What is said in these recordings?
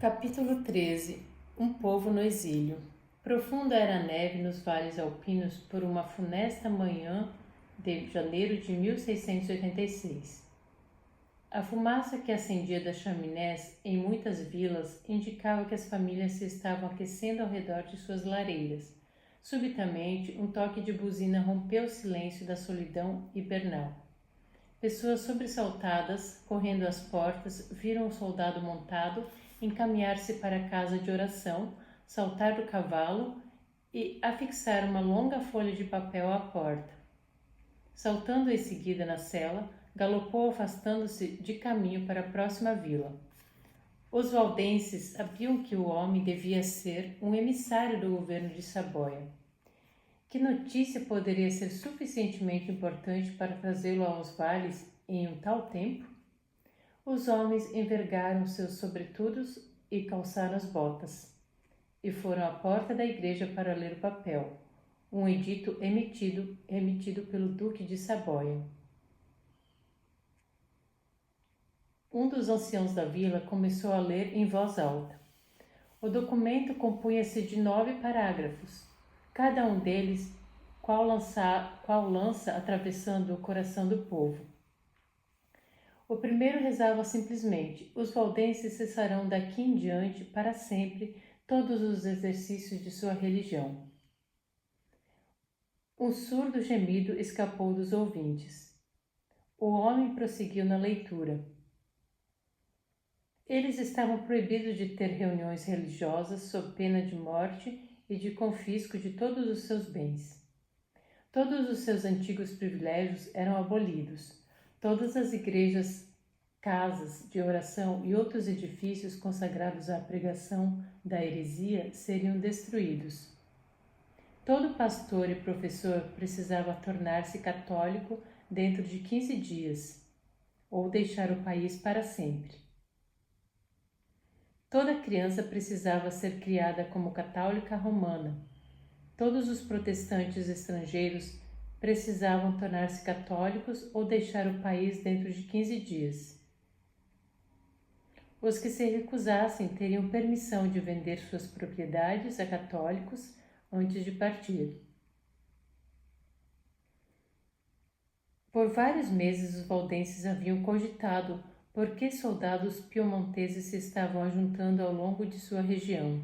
Capítulo 13. Um povo no exílio. Profunda era a neve nos vales alpinos por uma funesta manhã de janeiro de 1686. A fumaça que ascendia das chaminés em muitas vilas indicava que as famílias se estavam aquecendo ao redor de suas lareiras. Subitamente, um toque de buzina rompeu o silêncio da solidão hibernal. Pessoas sobressaltadas, correndo às portas, viram o soldado montado encaminhar-se para a casa de oração, saltar do cavalo e afixar uma longa folha de papel à porta. Saltando em seguida na cela, galopou afastando-se de caminho para a próxima vila. Os valdenses sabiam que o homem devia ser um emissário do governo de Saboia. Que notícia poderia ser suficientemente importante para trazê-lo aos vales em um tal tempo? Os homens envergaram seus sobretudos e calçaram as botas, e foram à porta da igreja para ler o papel, um edito emitido pelo Duque de Saboia. Um dos anciãos da vila começou a ler em voz alta. O documento compunha-se de 9 parágrafos, cada um deles qual lança atravessando o coração do povo. O primeiro rezava simplesmente: os valdenses cessarão daqui em diante, para sempre, todos os exercícios de sua religião. Um surdo gemido escapou dos ouvintes. O homem prosseguiu na leitura. Eles estavam proibidos de ter reuniões religiosas sob pena de morte e de confisco de todos os seus bens. Todos os seus antigos privilégios eram abolidos. Todas as igrejas, casas de oração e outros edifícios consagrados à pregação da heresia seriam destruídos. Todo pastor e professor precisava tornar-se católico dentro de 15 dias, ou deixar o país para sempre. Toda criança precisava ser criada como católica romana. Todos os protestantes estrangeiros precisavam tornar-se católicos ou deixar o país dentro de 15 dias. Os que se recusassem teriam permissão de vender suas propriedades a católicos antes de partir. Por vários meses os valdenses haviam cogitado por que soldados piemonteses se estavam ajuntando ao longo de sua região.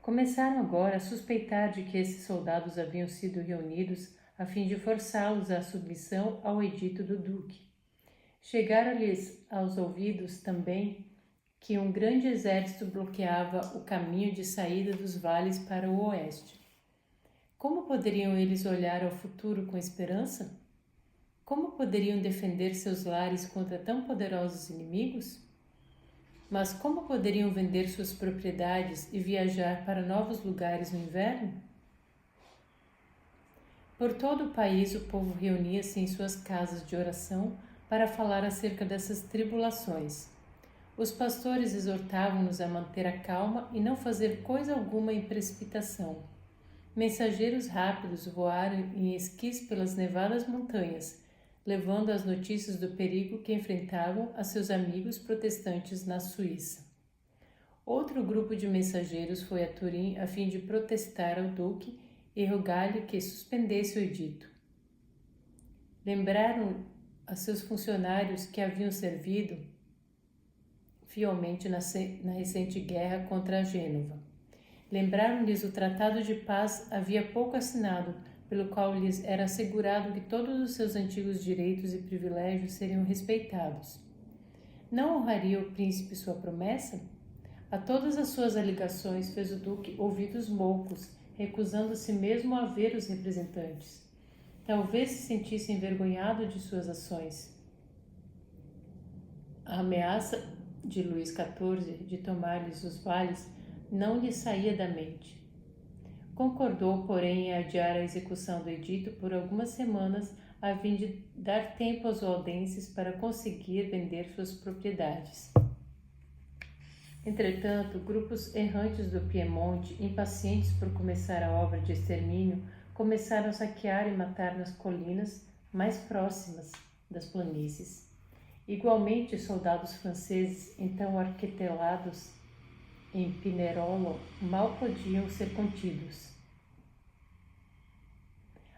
Começaram agora a suspeitar de que esses soldados haviam sido reunidos a fim de forçá-los à submissão ao edito do duque. Chegaram-lhes aos ouvidos também que um grande exército bloqueava o caminho de saída dos vales para o oeste. Como poderiam eles olhar ao futuro com esperança? Como poderiam defender seus lares contra tão poderosos inimigos? Mas como poderiam vender suas propriedades e viajar para novos lugares no inverno? Por todo o país o povo reunia-se em suas casas de oração para falar acerca dessas tribulações. Os pastores exortavam-nos a manter a calma e não fazer coisa alguma em precipitação. Mensageiros rápidos voaram em esquis pelas nevadas montanhas, levando as notícias do perigo que enfrentavam a seus amigos protestantes na Suíça. Outro grupo de mensageiros foi a Turim a fim de protestar ao duque e rogar-lhe que suspendesse o edito. Lembraram a seus funcionários que haviam servido fielmente na recente guerra contra a Gênova. Lembraram-lhes o tratado de paz havia pouco assinado, pelo qual lhes era assegurado que todos os seus antigos direitos e privilégios seriam respeitados. Não honraria o príncipe sua promessa? A todas as suas alegações fez o duque ouvidos moucos, recusando-se mesmo a ver os representantes. Talvez se sentisse envergonhado de suas ações. A ameaça de Luís XIV de tomar-lhes os vales não lhe saía da mente. Concordou, porém, em adiar a execução do edito por algumas semanas a fim de dar tempo aos valdenses para conseguir vender suas propriedades. Entretanto, grupos errantes do Piemonte, impacientes por começar a obra de extermínio, começaram a saquear e matar nas colinas mais próximas das planícies. Igualmente, soldados franceses, então arquetelados em Pinerolo, mal podiam ser contidos.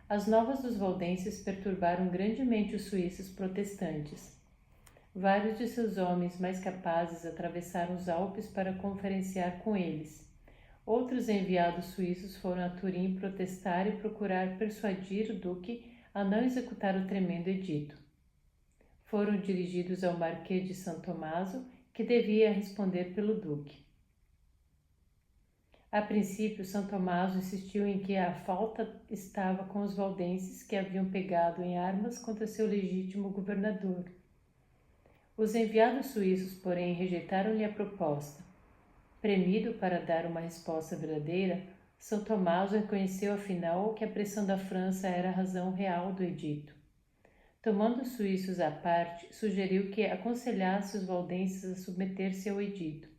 As novas dos valdenses perturbaram grandemente os suíços protestantes. Vários de seus homens mais capazes atravessaram os Alpes para conferenciar com eles. Outros enviados suíços foram a Turim protestar e procurar persuadir o duque a não executar o tremendo edito. Foram dirigidos ao Marquês de São Tommaso, que devia responder pelo duque. A princípio, São Tommaso insistiu em que a falta estava com os valdenses que haviam pegado em armas contra seu legítimo governador. Os enviados suíços, porém, rejeitaram-lhe a proposta. Premido para dar uma resposta verdadeira, São Tommaso reconheceu afinal que a pressão da França era a razão real do edito. Tomando os suíços à parte, sugeriu que aconselhasse os valdenses a submeter-se ao edito,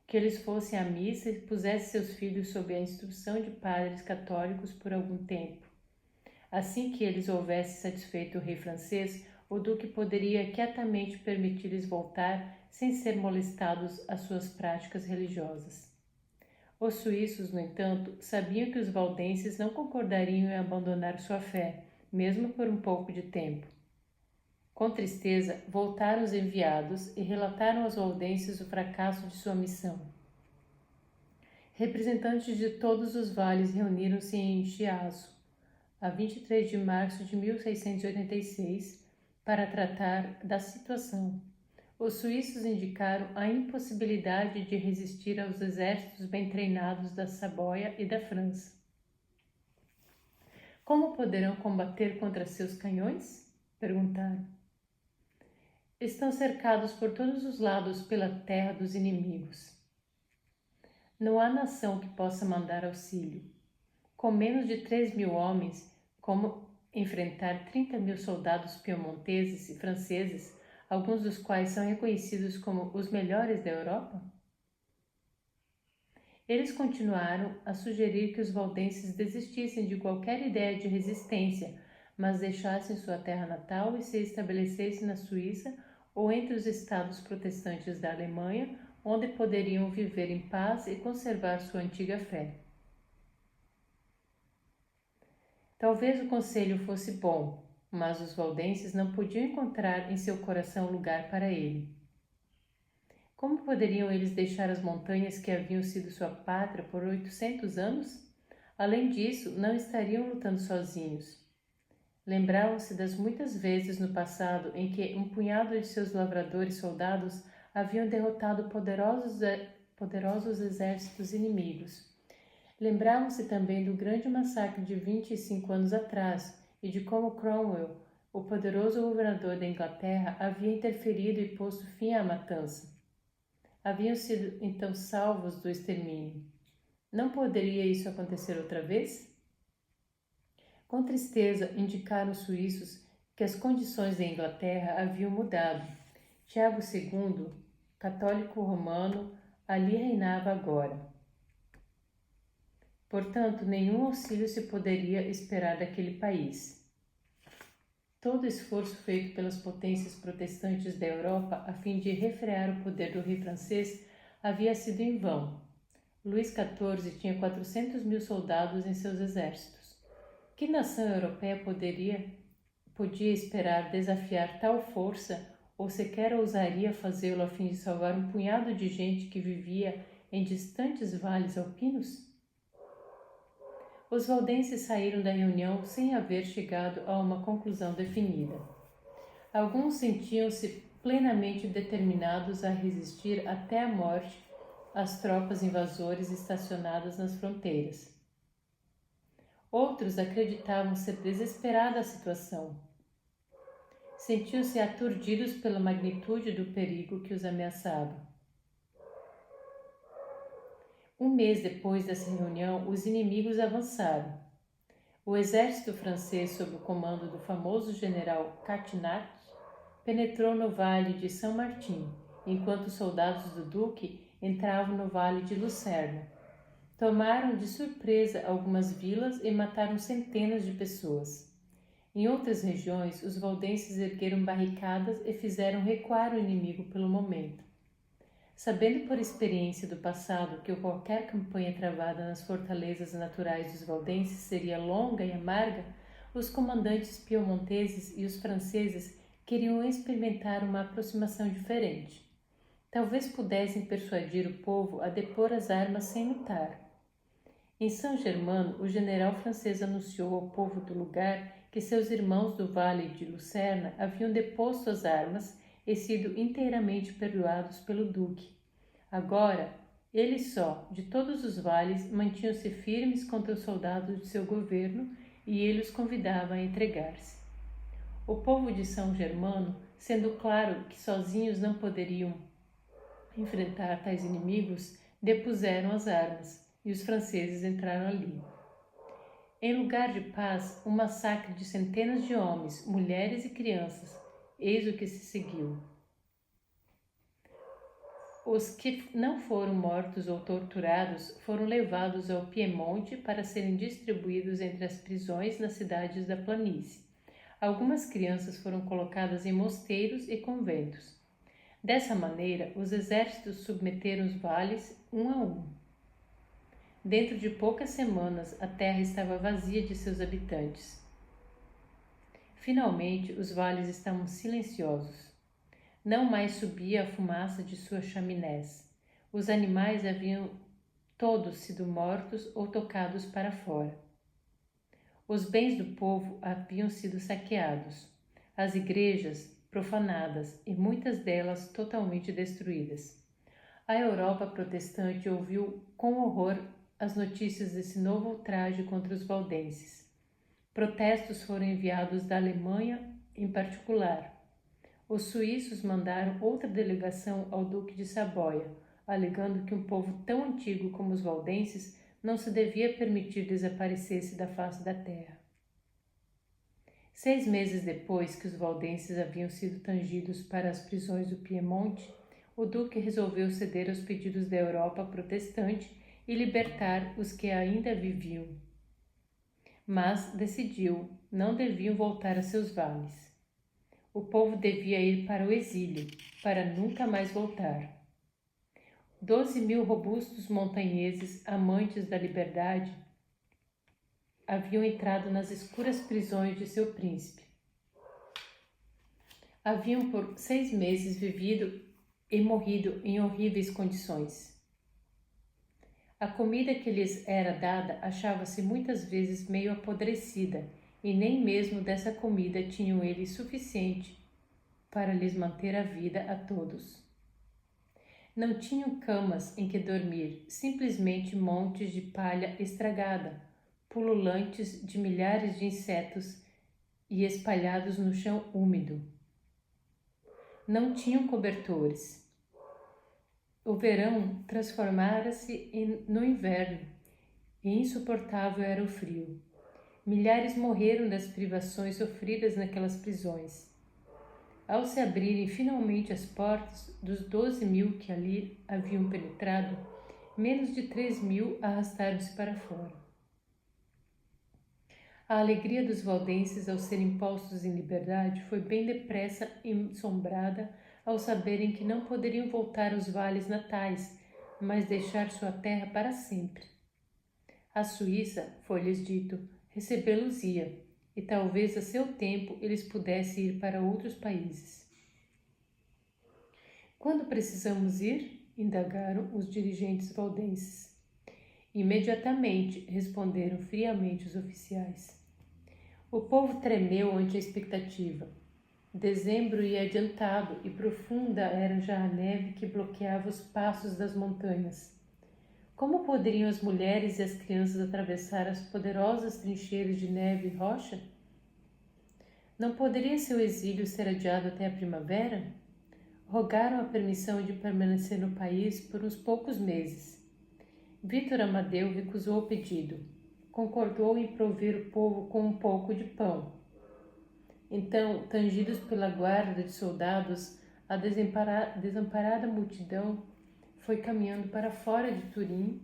que eles fossem à missa e pusessem seus filhos sob a instrução de padres católicos por algum tempo. Assim que eles houvessem satisfeito o rei francês, o duque poderia quietamente permitir-lhes voltar sem ser molestados às suas práticas religiosas. Os suíços, no entanto, sabiam que os valdenses não concordariam em abandonar sua fé, mesmo por um pouco de tempo. Com tristeza, voltaram os enviados e relataram aos valdenses o fracasso de sua missão. Representantes de todos os vales reuniram-se em Chiasso, a 23 de março de 1686, para tratar da situação. Os suíços indicaram a impossibilidade de resistir aos exércitos bem treinados da Saboia e da França. Como poderão combater contra seus canhões? Perguntaram. Estão cercados por todos os lados pela terra dos inimigos. Não há nação que possa mandar auxílio. Com menos de 3.000 homens, como enfrentar 30.000 soldados piemonteses e franceses, alguns dos quais são reconhecidos como os melhores da Europa? Eles continuaram a sugerir que os valdenses desistissem de qualquer ideia de resistência, mas deixassem sua terra natal e se estabelecessem na Suíça ou entre os estados protestantes da Alemanha, onde poderiam viver em paz e conservar sua antiga fé. Talvez o conselho fosse bom, mas os valdenses não podiam encontrar em seu coração lugar para ele. Como poderiam eles deixar as montanhas que haviam sido sua pátria por 800 anos? Além disso, não estariam lutando sozinhos. Lembravam-se das muitas vezes no passado em que um punhado de seus lavradores soldados haviam derrotado poderosos exércitos inimigos. Lembravam-se também do grande massacre de 25 anos atrás e de como Cromwell, o poderoso governador da Inglaterra, havia interferido e posto fim à matança. Haviam sido então salvos do extermínio. Não poderia isso acontecer outra vez? Com tristeza, indicaram os suíços que as condições da Inglaterra haviam mudado. Tiago II, católico romano, ali reinava agora. Portanto, nenhum auxílio se poderia esperar daquele país. Todo esforço feito pelas potências protestantes da Europa a fim de refrear o poder do rei francês havia sido em vão. Luís XIV tinha 400.000 soldados em seus exércitos. Que nação europeia podia esperar desafiar tal força ou sequer ousaria fazê-lo a fim de salvar um punhado de gente que vivia em distantes vales alpinos? Os valdenses saíram da reunião sem haver chegado a uma conclusão definida. Alguns sentiam-se plenamente determinados a resistir até a morte às tropas invasoras estacionadas nas fronteiras. Outros acreditavam ser desesperada a situação. Sentiam-se aturdidos pela magnitude do perigo que os ameaçava. Um mês depois dessa reunião, os inimigos avançaram. O exército francês, sob o comando do famoso general Catinat, penetrou no vale de São Martin, enquanto os soldados do duque entravam no vale de Lucerna. Tomaram de surpresa algumas vilas e mataram centenas de pessoas. Em outras regiões, os valdenses ergueram barricadas e fizeram recuar o inimigo pelo momento. Sabendo por experiência do passado que qualquer campanha travada nas fortalezas naturais dos valdenses seria longa e amarga, os comandantes piemonteses e os franceses queriam experimentar uma aproximação diferente. Talvez pudessem persuadir o povo a depor as armas sem lutar. Em São Germano, o general francês anunciou ao povo do lugar que seus irmãos do Vale de Lucerna haviam deposto as armas e sido inteiramente perdoados pelo duque. Agora, ele só, de todos os vales, mantinham-se firmes contra os soldados de seu governo e ele os convidava a entregar-se. O povo de São Germano, sendo claro que sozinhos não poderiam enfrentar tais inimigos, depuseram as armas e os franceses entraram ali. Em lugar de paz, um massacre de centenas de homens, mulheres e crianças, eis o que se seguiu. Os que não foram mortos ou torturados foram levados ao Piemonte para serem distribuídos entre as prisões nas cidades da planície. Algumas crianças foram colocadas em mosteiros e conventos. Dessa maneira, os exércitos submeteram os vales um a um. Dentro de poucas semanas, a terra estava vazia de seus habitantes. Finalmente, os vales estavam silenciosos. Não mais subia a fumaça de suas chaminés. Os animais haviam todos sido mortos ou tocados para fora. Os bens do povo haviam sido saqueados, as igrejas profanadas e muitas delas totalmente destruídas. A Europa protestante ouviu com horror as notícias desse novo ultraje contra os valdenses. Protestos foram enviados da Alemanha em particular. Os suíços mandaram outra delegação ao Duque de Saboia, alegando que um povo tão antigo como os valdenses não se devia permitir desaparecesse da face da terra. 6 meses depois que os valdenses haviam sido tangidos para as prisões do Piemonte, o duque resolveu ceder aos pedidos da Europa protestante e libertar os que ainda viviam. Mas decidiu, não deviam voltar a seus vales. O povo devia ir para o exílio, para nunca mais voltar. 12.000 robustos montanheses, amantes da liberdade, haviam entrado nas escuras prisões de seu príncipe. Haviam por 6 meses vivido e morrido em horríveis condições. A comida que lhes era dada achava-se muitas vezes meio apodrecida, e nem mesmo dessa comida tinham eles suficiente para lhes manter a vida a todos. Não tinham camas em que dormir, simplesmente montes de palha estragada, pululantes de milhares de insetos e espalhados no chão úmido. Não tinham cobertores. O verão transformara-se no inverno e insuportável era o frio. Milhares morreram das privações sofridas naquelas prisões. Ao se abrirem finalmente as portas dos 12.000 que ali haviam penetrado, menos de 3.000 arrastaram-se para fora. A alegria dos valdenses ao serem postos em liberdade foi bem depressa ensombrada ao saberem que não poderiam voltar aos vales natais, mas deixar sua terra para sempre. A Suíça, foi-lhes dito, recebê-los-ia, e talvez a seu tempo eles pudessem ir para outros países. Quando precisamos ir? Indagaram os dirigentes valdenses. Imediatamente, responderam friamente os oficiais. O povo tremeu ante a expectativa. Dezembro ia adiantado e profunda era já a neve que bloqueava os passos das montanhas. Como poderiam as mulheres e as crianças atravessar as poderosas trincheiras de neve e rocha? Não poderia seu exílio ser adiado até a primavera? Rogaram a permissão de permanecer no país por uns poucos meses. Vítor Amadeu recusou o pedido. Concordou em prover o povo com um pouco de pão. Então, tangidos pela guarda de soldados, a desamparada multidão foi caminhando para fora de Turim,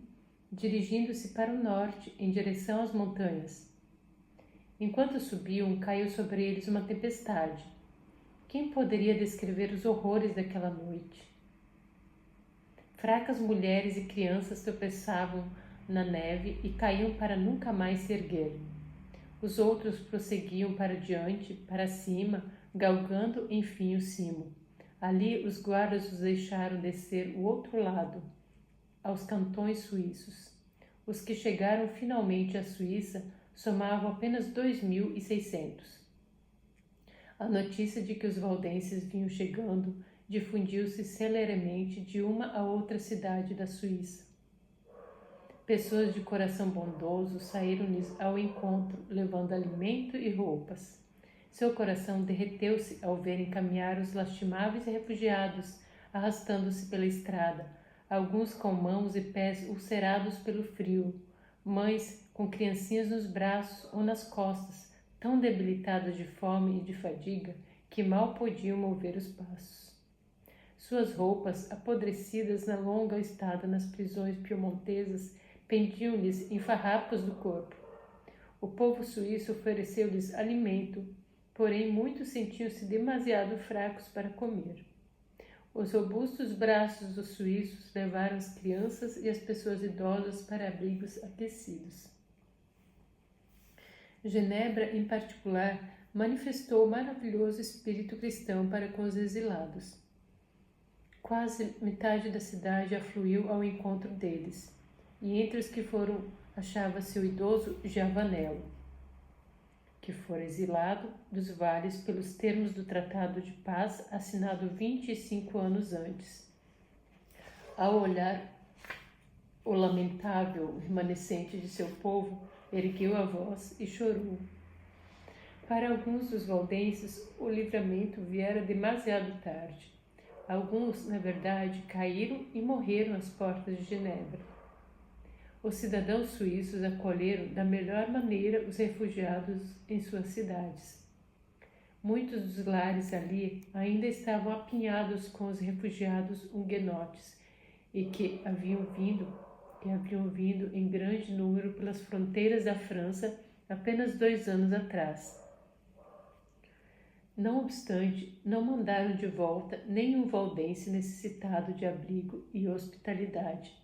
dirigindo-se para o norte, em direção às montanhas. Enquanto subiam, caiu sobre eles uma tempestade. Quem poderia descrever os horrores daquela noite? Fracas mulheres e crianças tropeçavam na neve e caíam para nunca mais se erguer. Os outros prosseguiam para diante, para cima, galgando enfim o cimo. Ali os guardas os deixaram descer o outro lado, aos cantões suíços. Os que chegaram finalmente à Suíça somavam apenas 2.600. A notícia de que os valdenses vinham chegando difundiu-se celeremente de uma a outra cidade da Suíça. Pessoas de coração bondoso saíram-lhes ao encontro, levando alimento e roupas. Seu coração derreteu-se ao verem caminhar os lastimáveis refugiados, arrastando-se pela estrada, alguns com mãos e pés ulcerados pelo frio, mães com criancinhas nos braços ou nas costas, tão debilitadas de fome e de fadiga que mal podiam mover os passos. Suas roupas, apodrecidas na longa estada nas prisões piemontesas, pendiam-lhes em farrapos do corpo. O povo suíço ofereceu-lhes alimento, porém muitos sentiam-se demasiado fracos para comer. Os robustos braços dos suíços levaram as crianças e as pessoas idosas para abrigos aquecidos. Genebra, em particular, manifestou maravilhoso espírito cristão para com os exilados. Quase metade da cidade afluiu ao encontro deles, e entre os que foram achava-se o idoso Javanello, que fora exilado dos vales pelos termos do Tratado de Paz assinado 25 anos antes. Ao olhar o lamentável remanescente de seu povo, ergueu a voz e chorou. Para alguns dos valdenses, o livramento viera demasiado tarde. Alguns, na verdade, caíram e morreram às portas de Genebra. Os cidadãos suíços acolheram da melhor maneira os refugiados em suas cidades. Muitos dos lares ali ainda estavam apinhados com os refugiados huguenotes e que haviam vindo em grande número pelas fronteiras da França apenas 2 anos atrás. Não obstante, não mandaram de volta nenhum valdense necessitado de abrigo e hospitalidade.